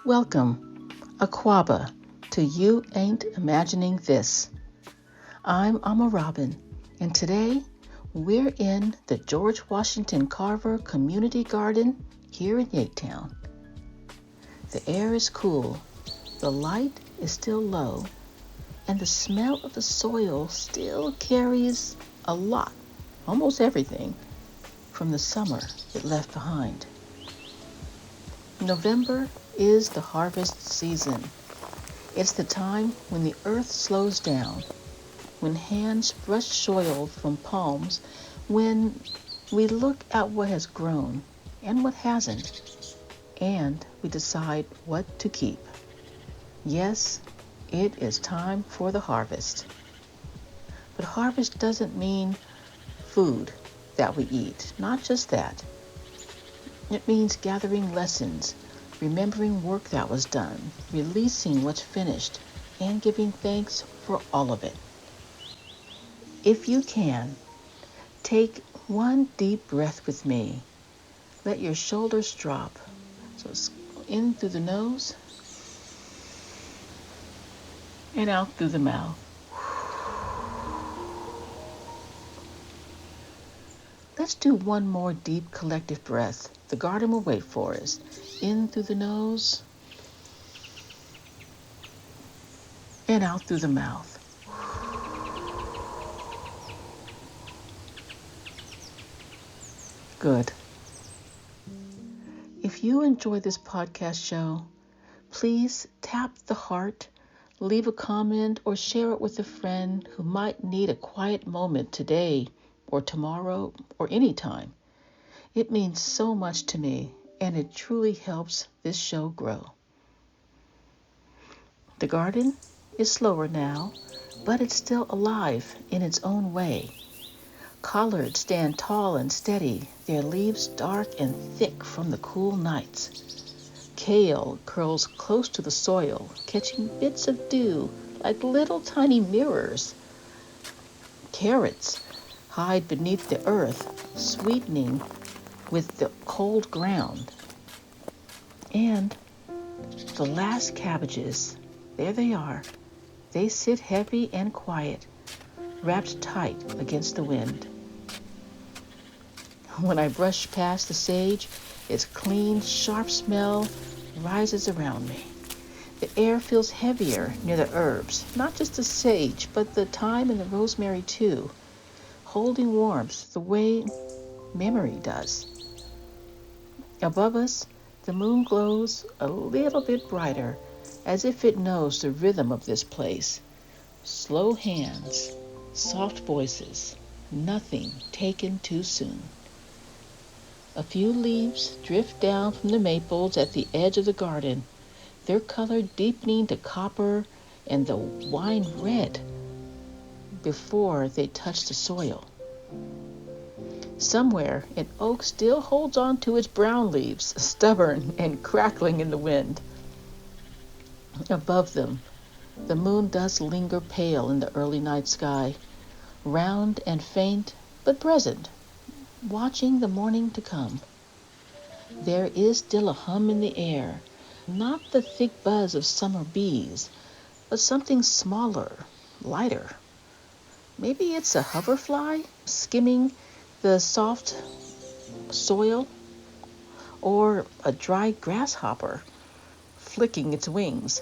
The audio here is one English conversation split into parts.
Welcome, Aquaba, to You Ain't Imagining This. I'm Mama Robin, and today we're in the George Washington Carver Community Garden here in YAIT Town. The air is cool, the light is still low, and the smell of the soil still carries a lot, almost everything, from the summer it left behind. November is the harvest season. It's the time when the earth slows down, when hands brush soil from palms, when we look at what has grown and what hasn't, and we decide what to keep. Yes, it is time for the harvest. But harvest doesn't mean food that we eat, not just that. It means gathering lessons, remembering work that was done, releasing what's finished, and giving thanks for all of it. If you can, take one deep breath with me. Let your shoulders drop. So it's in through the nose and out through the mouth. Let's do one more deep collective breath. The garden will wait for us. In through the nose and out through the mouth. Good. If you enjoy this podcast show, please tap the heart, leave a comment, or share it with a friend who might need a quiet moment today or tomorrow or anytime. It means so much to me, and it truly helps this show grow. The garden is slower now, but it's still alive in its own way. Collards stand tall and steady, their leaves dark and thick from the cool nights. Kale curls close to the soil, catching bits of dew like little tiny mirrors. Carrots hide beneath the earth, sweetening with the cold ground. And the last cabbages, there they are. They sit heavy and quiet, wrapped tight against the wind. When I brush past the sage, its clean, sharp smell rises around me. The air feels heavier near the herbs, not just the sage, but the thyme and the rosemary too, holding warmth the way memory does. Above us, the moon glows a little bit brighter, as if it knows the rhythm of this place. Slow hands, soft voices, nothing taken too soon. A few leaves drift down from the maples at the edge of the garden, their color deepening to copper and the wine red before they touch the soil. Somewhere, an oak still holds on to its brown leaves, stubborn and crackling in the wind. Above them, the moon does linger pale in the early night sky, round and faint, but present, watching the morning to come. There is still a hum in the air, not the thick buzz of summer bees, but something smaller, lighter. Maybe it's a hoverfly skimming the soft soil, or a dry grasshopper flicking its wings.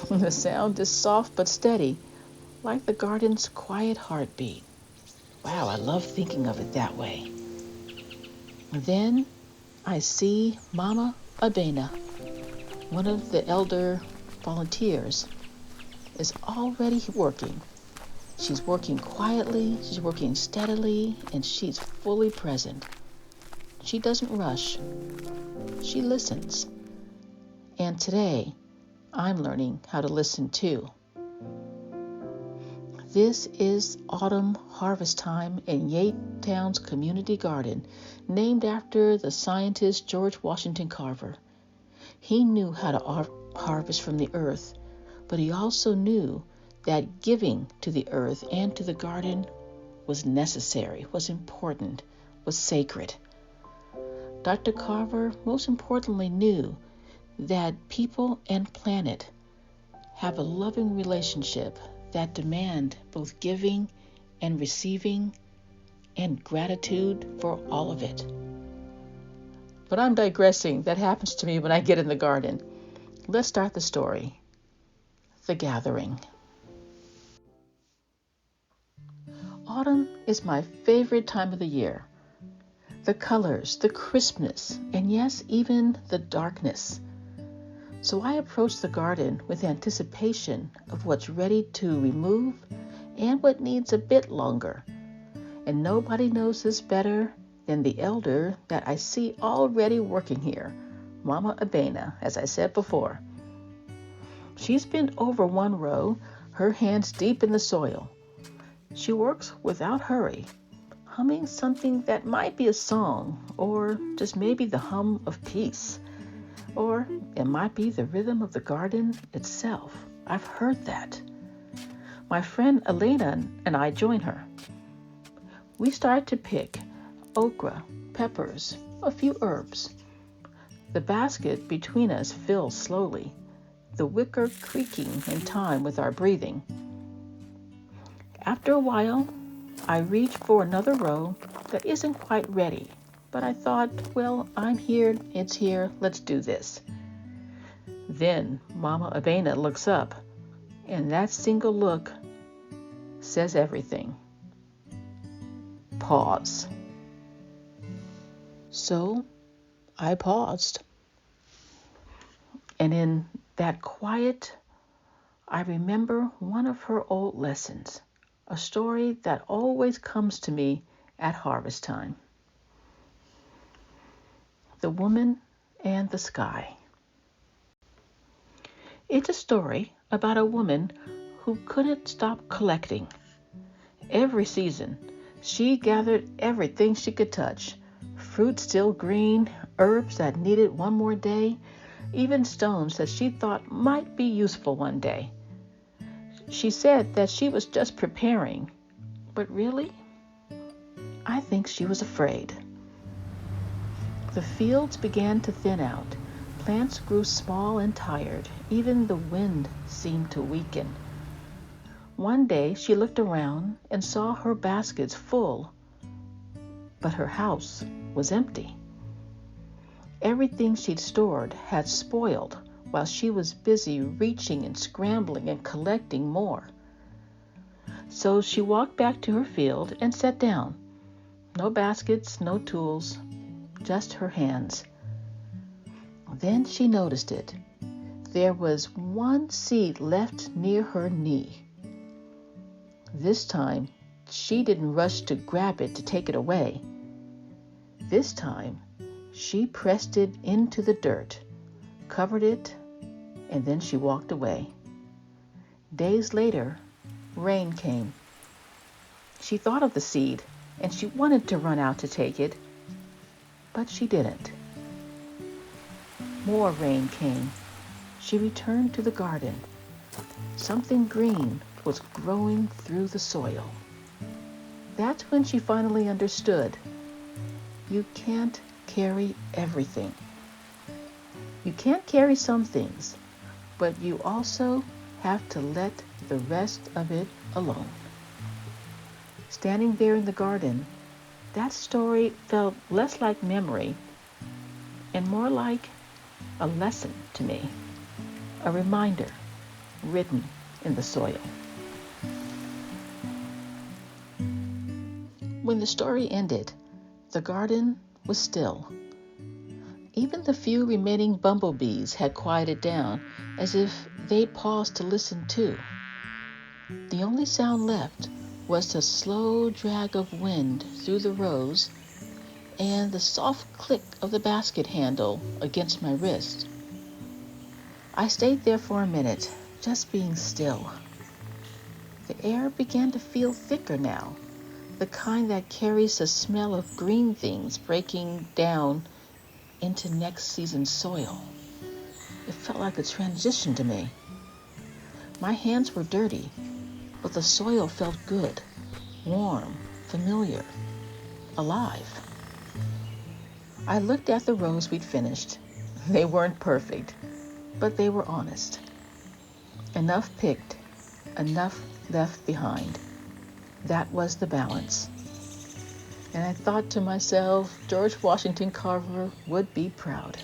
The sound is soft but steady, like the garden's quiet heartbeat. Wow, I love thinking of it that way. Then I see Mama Abena, one of the elder volunteers, is already working. She's working quietly, she's working steadily, and she's fully present. She doesn't rush. She listens. And today, I'm learning how to listen too. This is autumn harvest time in YAIT Town's community garden, named after the scientist George Washington Carver. He knew how to harvest from the earth, but he also knew that giving to the earth and to the garden was necessary, was important, was sacred. Dr. Carver most importantly knew that people and planet have a loving relationship that demand both giving and receiving and gratitude for all of it. But I'm digressing. That happens to me when I get in the garden. Let's start the story. The Gathering. Autumn is my favorite time of the year. The colors, the crispness, and yes, even the darkness. So I approach the garden with anticipation of what's ready to remove and what needs a bit longer. And nobody knows this better than the elder that I see already working here, Mama Abena, as I said before. She's bent over one row, her hands deep in the soil. She works without hurry, humming something that might be a song, or just maybe the hum of peace. Or it might be the rhythm of the garden itself. I've heard that. My friend Elena and I join her. We start to pick okra, peppers, a few herbs. The basket between us fills slowly, the wicker creaking in time with our breathing. After a while, I reach for another row that isn't quite ready, but I thought, well, I'm here, it's here, let's do this. Then Mama Abena looks up, and that single look says everything. Pause. So I paused. And in that quiet, I remember one of her old lessons, a story that always comes to me at harvest time. The Woman and the Sky. It's a story about a woman who couldn't stop collecting. Every season, she gathered everything she could touch, fruit still green, herbs that needed one more day, even stones that she thought might be useful one day. She said that she was just preparing, but really, I think she was afraid. The fields began to thin out. Plants grew small and tired. Even the wind seemed to weaken. One day she looked around and saw her baskets full, but her house was empty. Everything she'd stored had spoiled while she was busy reaching and scrambling and collecting more. So she walked back to her field and sat down. No baskets, no tools, just her hands. Then she noticed it. There was one seed left near her knee. This time, she didn't rush to grab it to take it away. This time, she pressed it into the dirt, covered it, and then she walked away. Days later, rain came. She thought of the seed, and she wanted to run out to take it, but she didn't. More rain came. She returned to the garden. Something green was growing through the soil. That's when she finally understood. You can't carry everything. You can't carry some things, but you also have to let the rest of it alone. Standing there in the garden, that story felt less like memory and more like a lesson to me, a reminder written in the soil. When the story ended, the garden was still. Even the few remaining bumblebees had quieted down, as if they paused to listen too. The only sound left was the slow drag of wind through the rows and the soft click of the basket handle against my wrist. I stayed there for a minute, just being still. The air began to feel thicker now, the kind that carries the smell of green things breaking down into next season's soil. It felt like a transition to me. My hands were dirty, but the soil felt good, warm, familiar, alive. I looked at the rows we'd finished. They weren't perfect, but they were honest. Enough picked, enough left behind. That was the balance. And I thought to myself, George Washington Carver would be proud.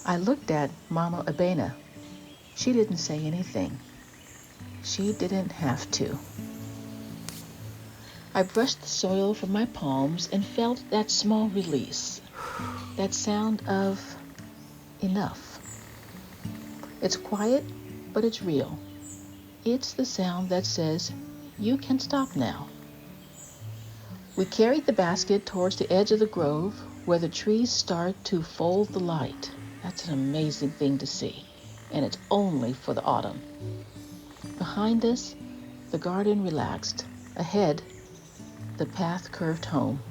I looked at Mama Abena. She didn't say anything. She didn't have to. I brushed the soil from my palms and felt that small release, that sound of enough. It's quiet, but it's real. It's the sound that says, you can stop now. We carried the basket towards the edge of the grove where the trees start to fold the light. That's an amazing thing to see, and it's only for the autumn. Behind us, the garden relaxed. Ahead, the path curved home.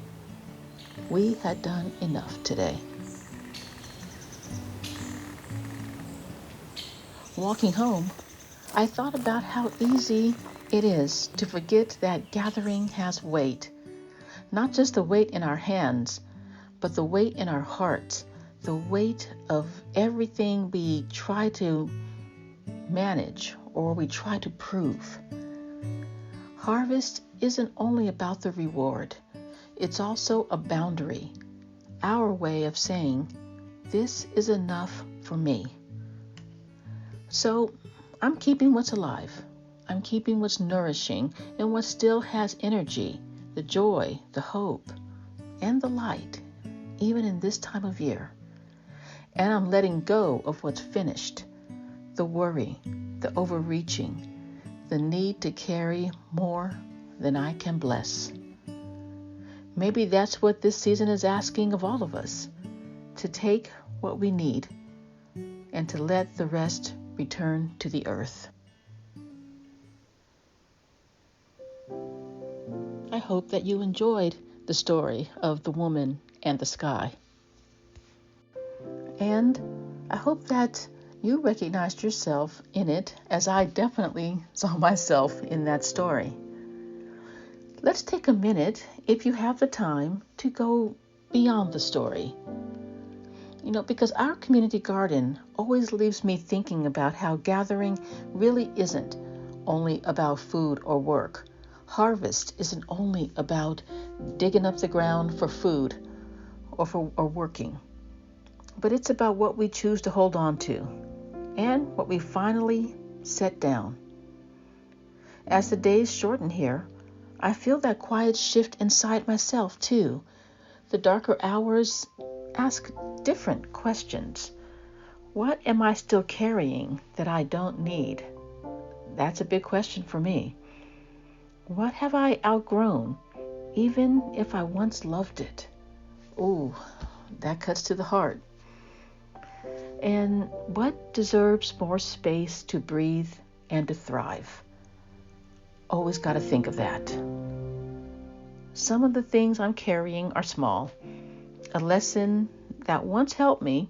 We had done enough today. Walking home, I thought about how easy it is to forget that gathering has weight. Not just the weight in our hands, but the weight in our hearts, the weight of everything we try to manage or we try to prove. Harvest isn't only about the reward, it's also a boundary, our way of saying, this is enough for me. So I'm keeping what's alive. I'm keeping what's nourishing and what still has energy, the joy, the hope, and the light, even in this time of year. And I'm letting go of what's finished, the worry, the overreaching, the need to carry more than I can bless. Maybe that's what this season is asking of all of us, to take what we need and to let the rest return to the earth. I hope that you enjoyed the story of the woman and the sky. And I hope that you recognized yourself in it, as I definitely saw myself in that story. Let's take a minute, if you have the time, to go beyond the story. Because our community garden always leaves me thinking about how gathering really isn't only about food or work. Harvest isn't only about digging up the ground for food or working, but it's about what we choose to hold on to and what we finally set down. As the days shorten here, I feel that quiet shift inside myself too. The darker hours ask different questions. What am I still carrying that I don't need? That's a big question for me. What have I outgrown, even if I once loved it? Ooh, that cuts to the heart. And what deserves more space to breathe and to thrive? Always got to think of that. Some of the things I'm carrying are small. A lesson that once helped me,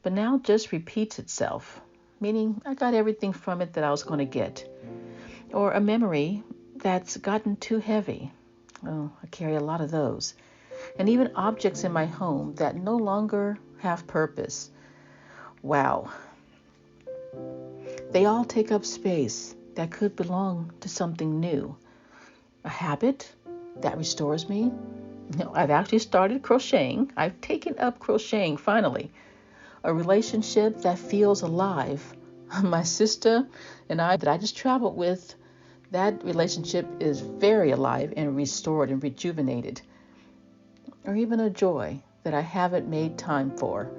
but now just repeats itself, meaning I got everything from it that I was going to get. Or a memory that's gotten too heavy. Oh, I carry a lot of those. And even objects in my home that no longer have purpose. Wow. They all take up space that could belong to something new. A habit that restores me. I've actually started crocheting. I've taken up crocheting finally. A relationship that feels alive. My sister and I that I just traveled with, that relationship is very alive and restored and rejuvenated. Or even a joy that I haven't made time for.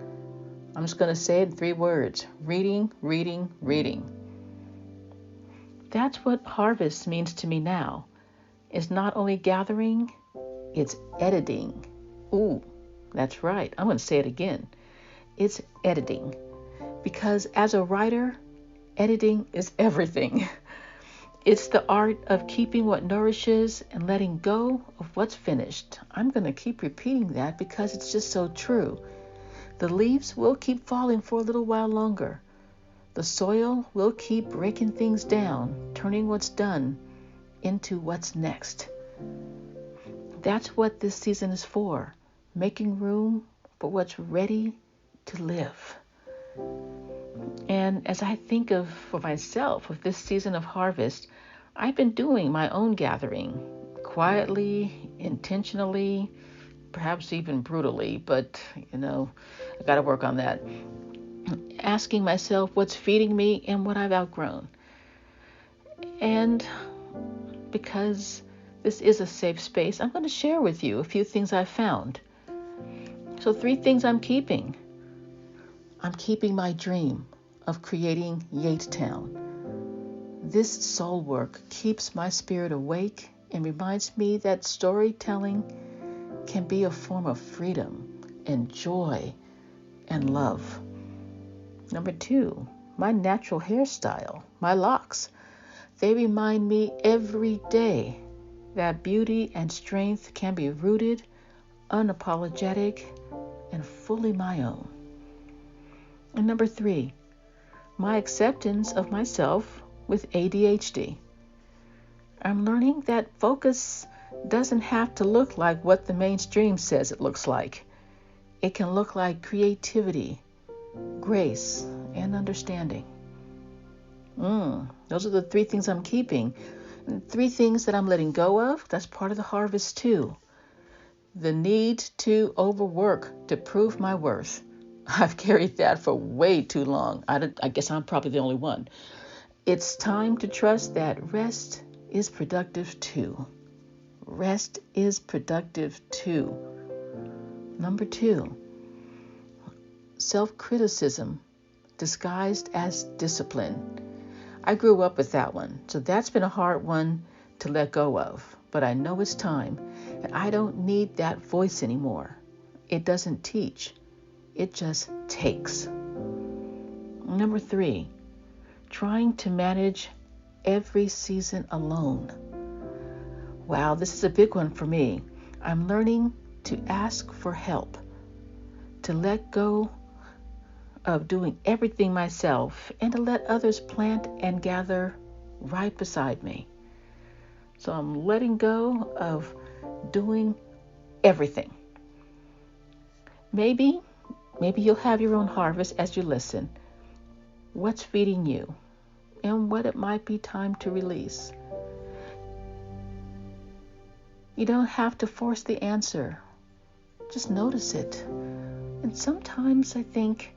I'm just going to say it in 3 words. Reading, reading, reading. That's what harvest means to me now. It's not only gathering, it's editing. Ooh, that's right. I'm going to say it again. It's editing. Because as a writer, editing is everything. It's the art of keeping what nourishes and letting go of what's finished. I'm going to keep repeating that because it's just so true. The leaves will keep falling for a little while longer. The soil will keep breaking things down, turning what's done into what's next. That's what this season is for, making room for what's ready to live. And as I think of, for myself, of this season of harvest, I've been doing my own gathering, quietly, intentionally, perhaps even brutally, but, I got to work on that. Asking myself what's feeding me and what I've outgrown. And because this is a safe space, I'm going to share with you a few things I've found. So 3 things I'm keeping. I'm keeping my dream of creating YAIT Town. This soul work keeps my spirit awake and reminds me that storytelling can be a form of freedom and joy and love. Number 2, my natural hairstyle, my locks. They remind me every day that beauty and strength can be rooted, unapologetic, and fully my own. And number 3, my acceptance of myself with ADHD. I'm learning that focus doesn't have to look like what the mainstream says it looks like. It can look like creativity, grace, and understanding. Those are the 3 things I'm keeping. And 3 things that I'm letting go of. That's part of the harvest too. The need to overwork to prove my worth. I've carried that for way too long. I guess I'm probably the only one. It's time to trust that rest is productive too. Rest is productive too. Number 2, self-criticism disguised as discipline. I grew up with that one, so that's been a hard one to let go of. But I know it's time, and I don't need that voice anymore. It doesn't teach. It just takes. Number 3, trying to manage every season alone. Wow, this is a big one for me. I'm learning to ask for help, to let go of doing everything myself, and to let others plant and gather right beside me. So I'm letting go of doing everything. Maybe you'll have your own harvest as you listen. What's feeding you and what it might be time to release. You don't have to force the answer. Just notice it. And sometimes I think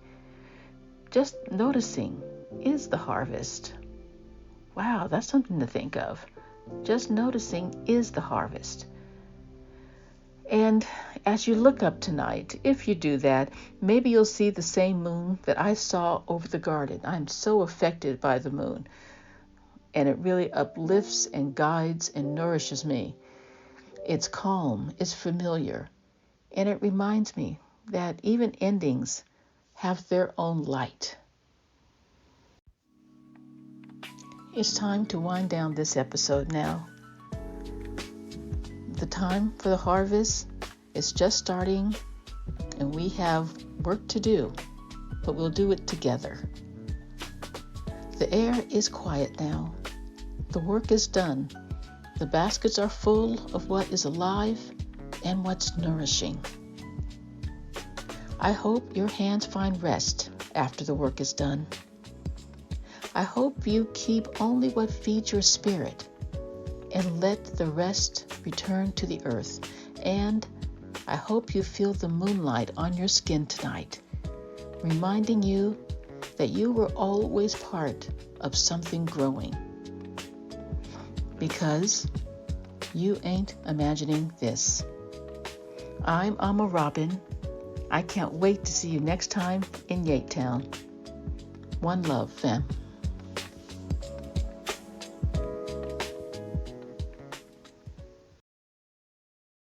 just noticing is the harvest. Wow, that's something to think of. Just noticing is the harvest. And as you look up tonight, if you do that, maybe you'll see the same moon that I saw over the garden. I'm so affected by the moon. And it really uplifts and guides and nourishes me. It's calm, it's familiar, and it reminds me that even endings have their own light. It's time to wind down this episode now. The time for the harvest is just starting, and we have work to do, but we'll do it together. The air is quiet now. The work is done. The baskets are full of what is alive and what's nourishing. I hope your hands find rest after the work is done. I hope you keep only what feeds your spirit and let the rest return to the earth. And I hope you feel the moonlight on your skin tonight, reminding you that you were always part of something growing. Because you ain't imagining this. I'm Mama Robin. I can't wait to see you next time in YAIT Town. One love, fam.